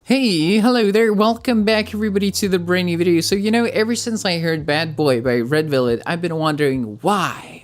Hey, hello there, welcome back everybody to the brand new video. So ever since I heard Bad Boy by Red Velvet, I've been wondering why?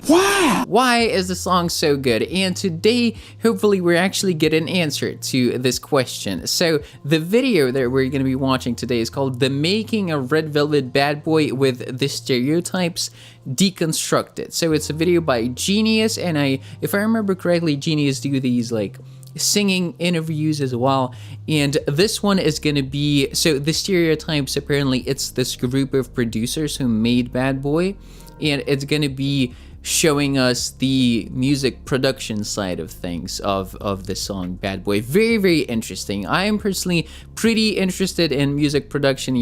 Why is the song so good? And today, hopefully we're actually get an answer to this question. So the video that we're going to be watching today is called The Making of Red Velvet Bad Boy with the Stereotypes Deconstructed. So it's a video by Genius, and if I remember correctly, Genius do these like singing interviews as well, and this one is gonna be, so the Stereotypes, apparently it's this group of producers who made Bad Boy, and it's gonna be showing us the music production side of things of the song Bad Boy. Very, very interesting. I am personally pretty interested in music production.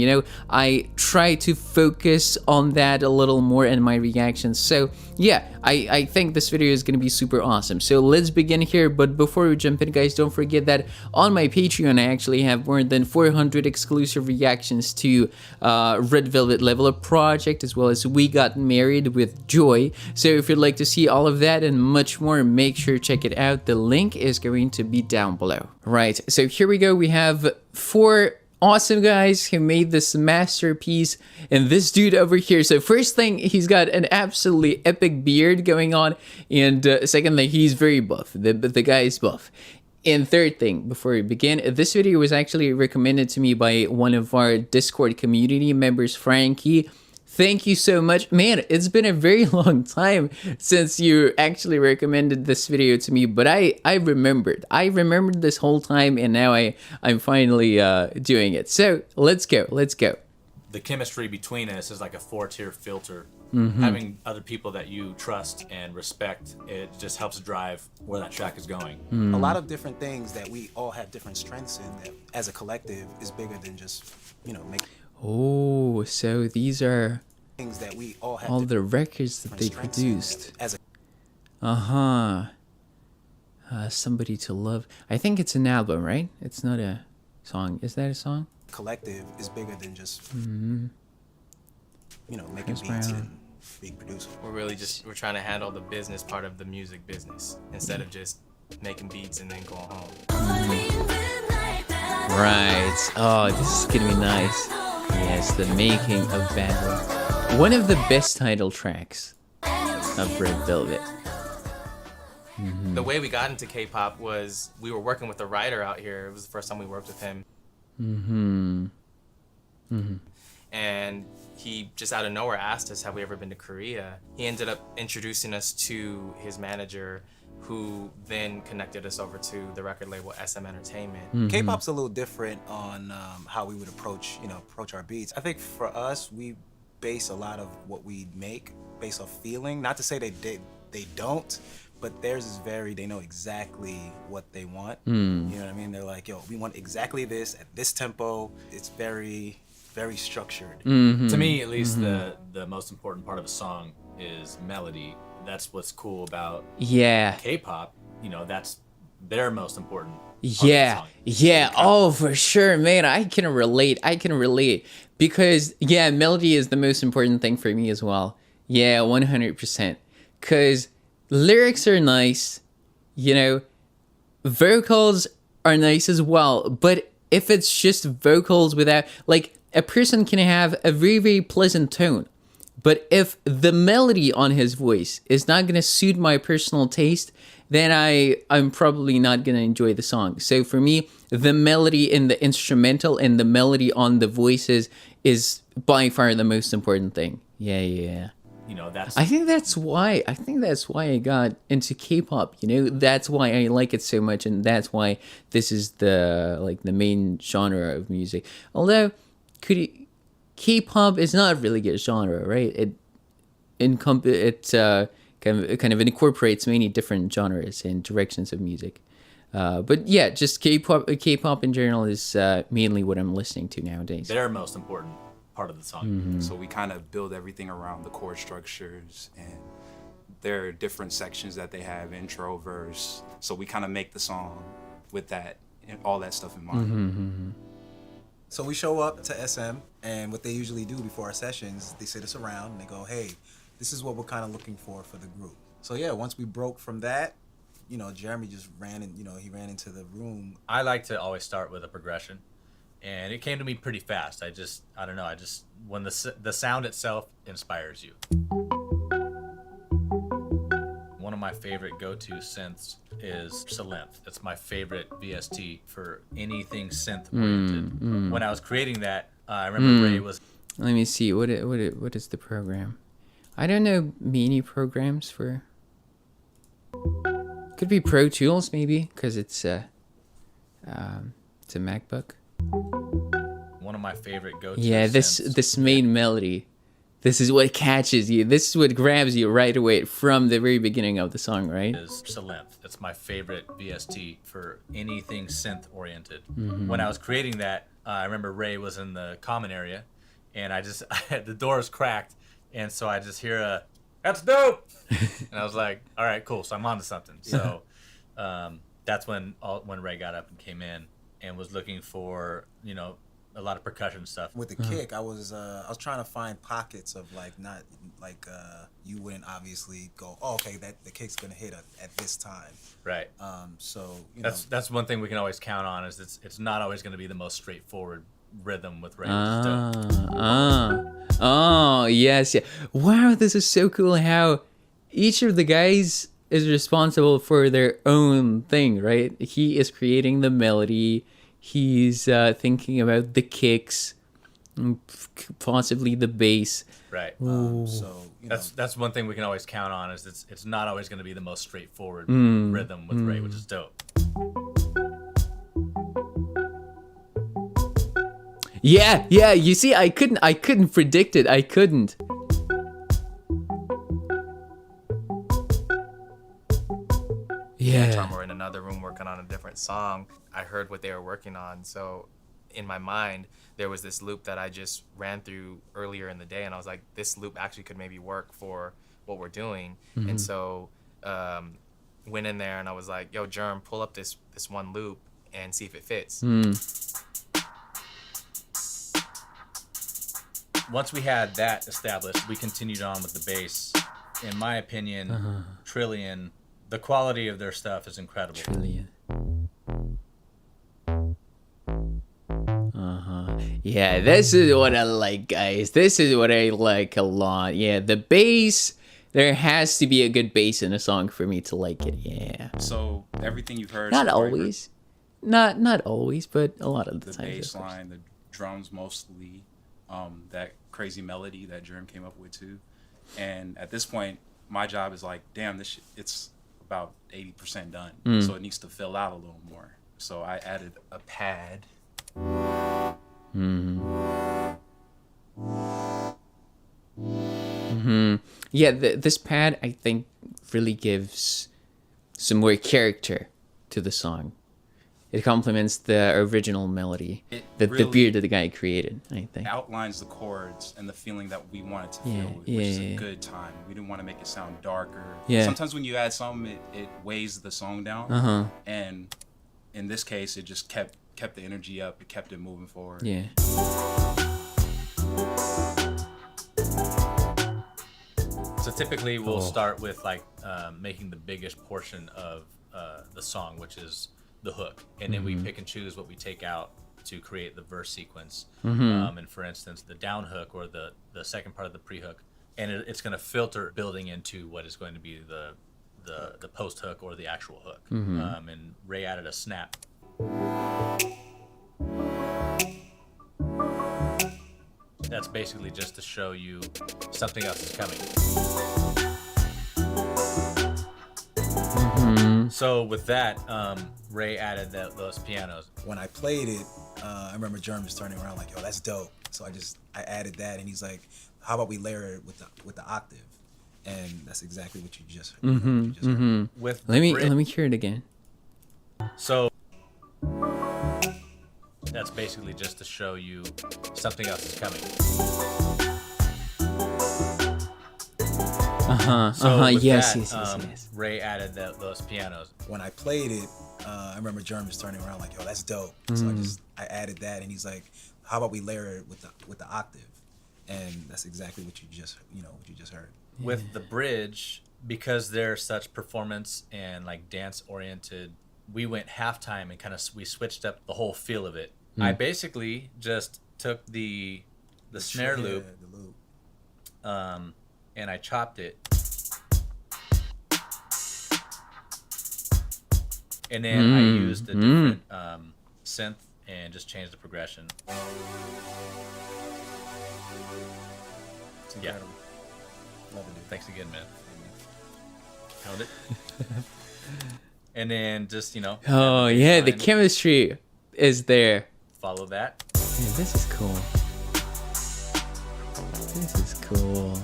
I try to focus on that a little more in my reactions. So yeah, I think this video is going to be super awesome. So let's begin here. But before we jump in, guys, don't forget that on my Patreon, I actually have more than 400 exclusive reactions to Red Velvet Level Up Project, as well as We Got Married with Joy. So if you'd like to see all of that and much more, make sure to check it out. The link is going to be down below. Right, so here we go. We have 4 awesome guys who made this masterpiece, and this dude over here. So first thing, he's got an absolutely epic beard going on, and second thing, he's very buff. The guy is buff. And third thing, before we begin, this video was actually recommended to me by one of our Discord community members, Frankie. Thank you so much. Man, it's been a very long time since you actually recommended this video to me, but I remembered. I remembered this whole time, and now I'm finally doing it. So let's go. The chemistry between us is like a 4-tier filter. Having other people that you trust and respect, it just helps drive where that track is going. A lot of different things that we all have different strengths in that as a collective is bigger than just, make Oh, so these are things that we all have all the records that they produced. As Somebody to Love. I think it's an album, right? It's not a song. Is that a song? a collective is bigger than just, making Chris beats Brown. and being producer. We're trying to handle the business part of the music business instead of just making beats and then going home. Right. Oh, this is gonna be nice. Yes, The Making of Bad Boy. One of the best title tracks of Red Velvet. The way we got into K-pop was we were working with a writer out here. It was the first time we worked with him. And he just out of nowhere asked us, have we ever been to Korea? He ended up introducing us to his manager, who then connected us over to the record label SM Entertainment. K-pop's a little different on how we would approach our beats. I think for us, we base a lot of what we make based off feeling. Not to say they don't, but theirs is they know exactly what they want. You know what I mean? They're like, yo, we want exactly this at this tempo. It's very, very structured. To me, at least, the most important part of a song is melody. That's what's cool about K-pop. That's their most important part of the song. Oh, for sure, man. I can relate because melody is the most important thing for me as well. 100%. Because lyrics are nice, vocals are nice as well, but if it's just vocals without, like, a person can have a very, very pleasant tone, but if the melody on his voice is not going to suit my personal taste, then I'm probably not going to enjoy the song. So for me, the melody in the instrumental and the melody on the voices is by far the most important thing. I think that's why I got into K-pop. That's why I like it so much, and that's why this is the main genre of music. Although K-pop is not really a genre, right? It kind of incorporates many different genres and directions of music. But yeah, just K-pop in general is mainly what I'm listening to nowadays. Their most important part of the song. So we kind of build everything around the chord structures, and there are different sections that they have, intro, verse. So we kind of make the song with that and all that stuff in mind. So we show up to SM, and what they usually do before our sessions, they sit us around and they go, hey, this is what we're kind of looking for the group. So yeah, once we broke from that, Jeremy just ran into the room. I like to always start with a progression. and it came to me pretty fast. I don't know. When the sound itself inspires you. One of my favorite go-to synths is Synth. It's my favorite VST for anything synth oriented. When I was creating that, I remember Ray was. Let me see. What is the program? I don't know many programs for. Could be Pro Tools maybe, because it's a MacBook. One of my favorite go-to. Yeah, this main melody. This is what catches you. This is what grabs you right away from the very beginning of the song, right? Is Synth. It's my favorite VST for anything synth oriented. When I was creating that, I remember Ray was in the common area, and the doors cracked, and so I just hear a, "That's dope," and I was like, "All right, cool." So I'm onto something. So that's when Ray got up and came in and was looking for a lot of percussion stuff. With the kick, I was trying to find pockets of not you wouldn't obviously go, oh, okay, that the kick's gonna hit at this time. Right. So that's one thing we can always count on is it's not always going to be the most straightforward rhythm with Ray. Oh, yes, yeah. Wow, this is so cool how each of the guys is responsible for their own thing, right? He is creating the melody. He's thinking about the kicks, possibly the bass. Right. So that's one thing we can always count on is it's not always going to be the most straightforward rhythm with Ray, which is dope. Yeah. You see, I couldn't predict it. I couldn't. Yeah. Time we're in another room working on a different song, I heard what they were working on. So in my mind, there was this loop that I just ran through earlier in the day, and I was like, this loop actually could maybe work for what we're doing. And so went in there and I was like, yo, Germ, pull up this one loop and see if it fits. Once we had that established, we continued on with the bass. In my opinion, Trillion, the quality of their stuff is incredible. Trillion. Yeah, this is what I like, guys. This is what I like a lot. Yeah, the bass. There has to be a good bass in a song for me to like it. Yeah. So everything you've heard. Not always. Not always, but a lot of the times. The bass line, the drums mostly, that crazy melody that Germ came up with too. And at this point, my job is like, damn, this shit, it's about 80% done. So it needs to fill out a little more. So I added a pad. Yeah, this pad I think really gives some more character to the song. It complements the original melody, the beat that the guy created. I think outlines the chords and the feeling that we want it to feel, which is a good time. We didn't want to make it sound darker. Yeah. Sometimes when you add something, it weighs the song down. And in this case, it just kept the energy up. It kept it moving forward. Yeah. So typically we'll start with making the biggest portion of the song, which is the hook, and then we pick and choose what we take out to create the verse sequence. And for instance, the down hook or the second part of the pre-hook, and it's going to filter building into what is going to be the post hook or the actual hook. And Ray added a snap. That's basically just to show you something else is coming. So with that, Ray added those pianos. When I played it, I remember Germ just turning around like, yo, that's dope. So I added that, and he's like, how about we layer it with the octave? And that's exactly what you just heard. With let me hear it again. So that's basically just to show you something else is coming. Yes. Ray added those pianos. When I played it, I remember Germ just turning around like, yo, that's dope. So I added that, and he's like, how about we layer it with the octave? And that's exactly what you just heard. With the bridge, because they're such performance and dance oriented, we went halftime and we switched up the whole feel of it. I basically just took the snare loop, and I chopped it, and then I used a different synth and just changed the progression. Yeah. Love it, dude. Thanks again, man. Held it. And then just, you know. Oh, yeah, the chemistry is there. Follow that. Yeah, this is cool. This is cool.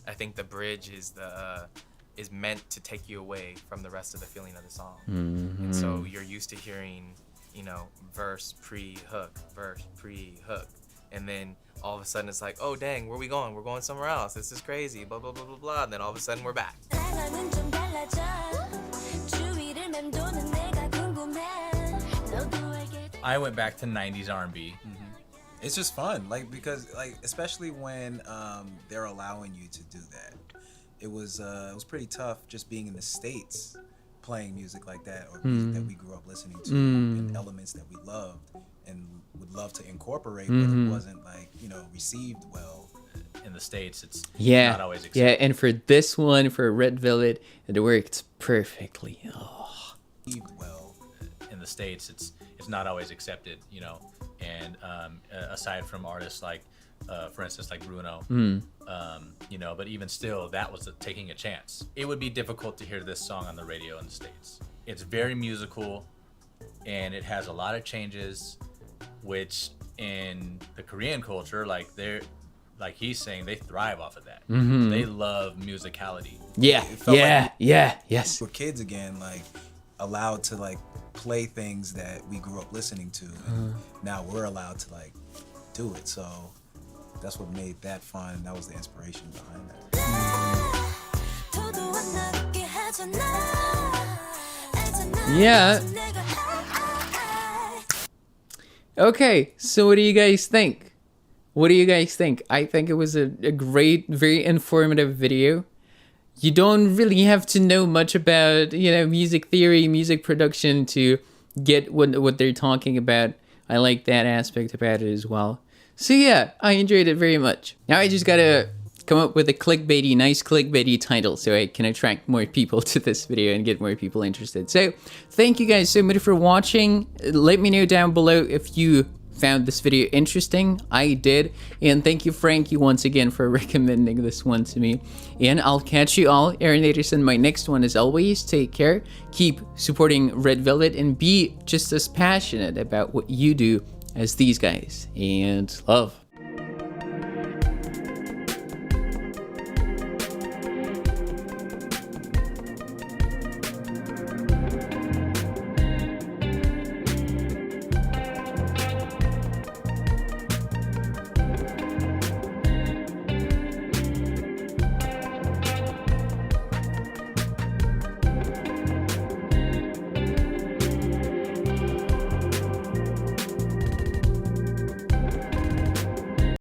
I think the bridge is meant to take you away from the rest of the feeling of the song. And so you're used to hearing, you know, verse pre-hook, and then all of a sudden it's like, oh dang, where are we going? We're going somewhere else. This is crazy, blah blah blah blah blah. And then all of a sudden we're back. I went back to 90s R&B. It's just fun, like, because, like, especially when they're allowing you to do that. It was pretty tough just being in the States, playing music like that, or music that we grew up listening to, and elements that we loved and would love to incorporate, but it wasn't, like, you know, received well. In the States, it's not always accepted. Yeah, and for this one, for Red Velvet, it worked perfectly. Oh. Well, in the States, it's not always accepted, you know. And aside from artists like, for instance, like Bruno, you know, but even still, that was taking a chance. It would be difficult to hear this song on the radio in the States. It's very musical, and it has a lot of changes, which in the Korean culture, like he's saying, they thrive off of that. They love musicality. Yes. We're kids again, like, allowed to, like, play things that we grew up listening to, and now we're allowed to, like, do it. So that's what made that fun. That was the inspiration behind that. Yeah. Okay, so what do you guys think? I think it was a great, very informative video. You don't really have to know much about, you know, music theory, music production to get what they're talking about. I like that aspect about it as well. So yeah, I enjoyed it very much. Now I just gotta come up with a nice clickbaity title so I can attract more people to this video and get more people interested. So thank you guys so much for watching. Let me know down below if you found this video interesting. I did. And thank you, Frankie, once again for recommending this one to me. And I'll catch you all, Aaron Anderson, my next one. As always, take care, keep supporting Red Velvet, and be just as passionate about what you do as these guys. And love.